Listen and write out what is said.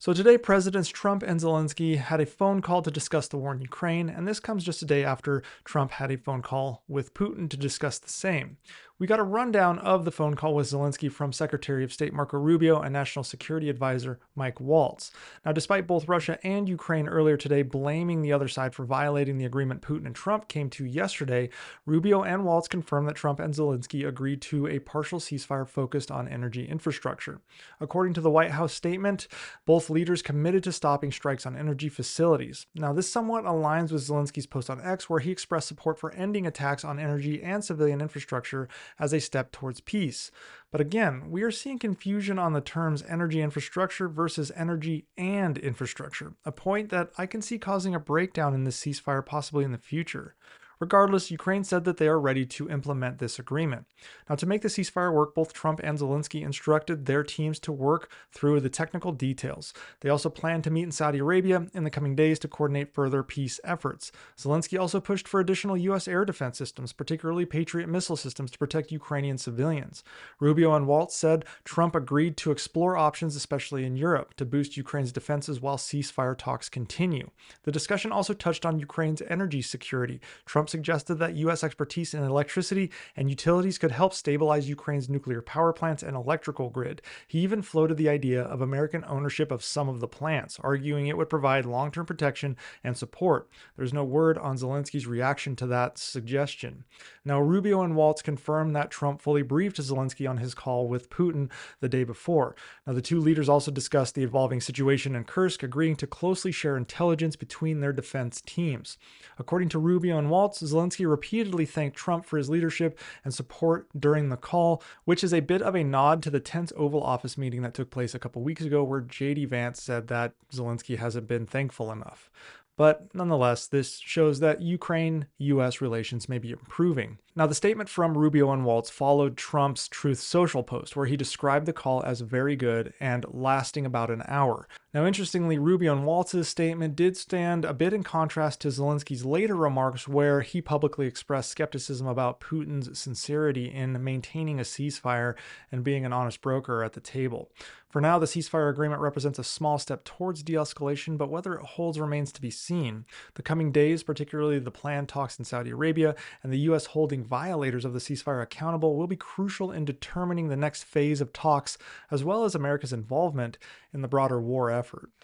So today, Presidents Trump and Zelensky had a phone call to discuss the war in Ukraine, and this comes just a day after Trump had a phone call with Putin to discuss the same. We got a rundown of the phone call with Zelensky from Secretary of State Marco Rubio and National Security Advisor Mike Waltz. Now, despite both Russia and Ukraine earlier today blaming the other side for violating the agreement Putin and Trump came to yesterday, Rubio and Waltz confirmed that Trump and Zelensky agreed to a partial ceasefire focused on energy infrastructure. According to the White House statement, both leaders committed to stopping strikes on energy facilities. Now, this somewhat aligns with Zelensky's post on X, where he expressed support for ending attacks on energy and civilian infrastructure as a step towards peace. But again, we are seeing confusion on the terms energy infrastructure versus energy and infrastructure, a point that I can see causing a breakdown in this ceasefire possibly in the future. Regardless, Ukraine said that they are ready to implement this agreement. Now, to make the ceasefire work, both Trump and Zelensky instructed their teams to work through the technical details. They also plan to meet in Saudi Arabia in the coming days to coordinate further peace efforts. Zelensky also pushed for additional U.S. air defense systems, particularly Patriot missile systems, to protect Ukrainian civilians. Rubio and Waltz said Trump agreed to explore options, especially in Europe, to boost Ukraine's defenses while ceasefire talks continue. The discussion also touched on Ukraine's energy security. Trump suggested that U.S. expertise in electricity and utilities could help stabilize Ukraine's nuclear power plants and electrical grid. He even floated the idea of American ownership of some of the plants, arguing it would provide long-term protection and support. There's no word on Zelensky's reaction to that suggestion. Now, Rubio and Waltz confirmed that Trump fully briefed Zelensky on his call with Putin the day before. Now, the two leaders also discussed the evolving situation in Kursk, agreeing to closely share intelligence between their defense teams. According to Rubio and Waltz, Zelensky repeatedly thanked Trump for his leadership and support during the call, which is a bit of a nod to the tense Oval Office meeting that took place a couple weeks ago, where J.D. Vance said that Zelensky hasn't been thankful enough. But nonetheless, this shows that Ukraine-US relations may be improving. Now, the statement from Rubio and Waltz followed Trump's Truth Social post, where he described the call as very good and lasting about an hour. Now, interestingly, Rubio and Waltz's statement did stand a bit in contrast to Zelensky's later remarks, where he publicly expressed skepticism about Putin's sincerity in maintaining a ceasefire and being an honest broker at the table. For now, the ceasefire agreement represents a small step towards de-escalation, but whether it holds remains to be seen. The coming days, particularly the planned talks in Saudi Arabia and the U.S. holding violators of the ceasefire accountable, will be crucial in determining the next phase of talks, as well as America's involvement in the broader war effort.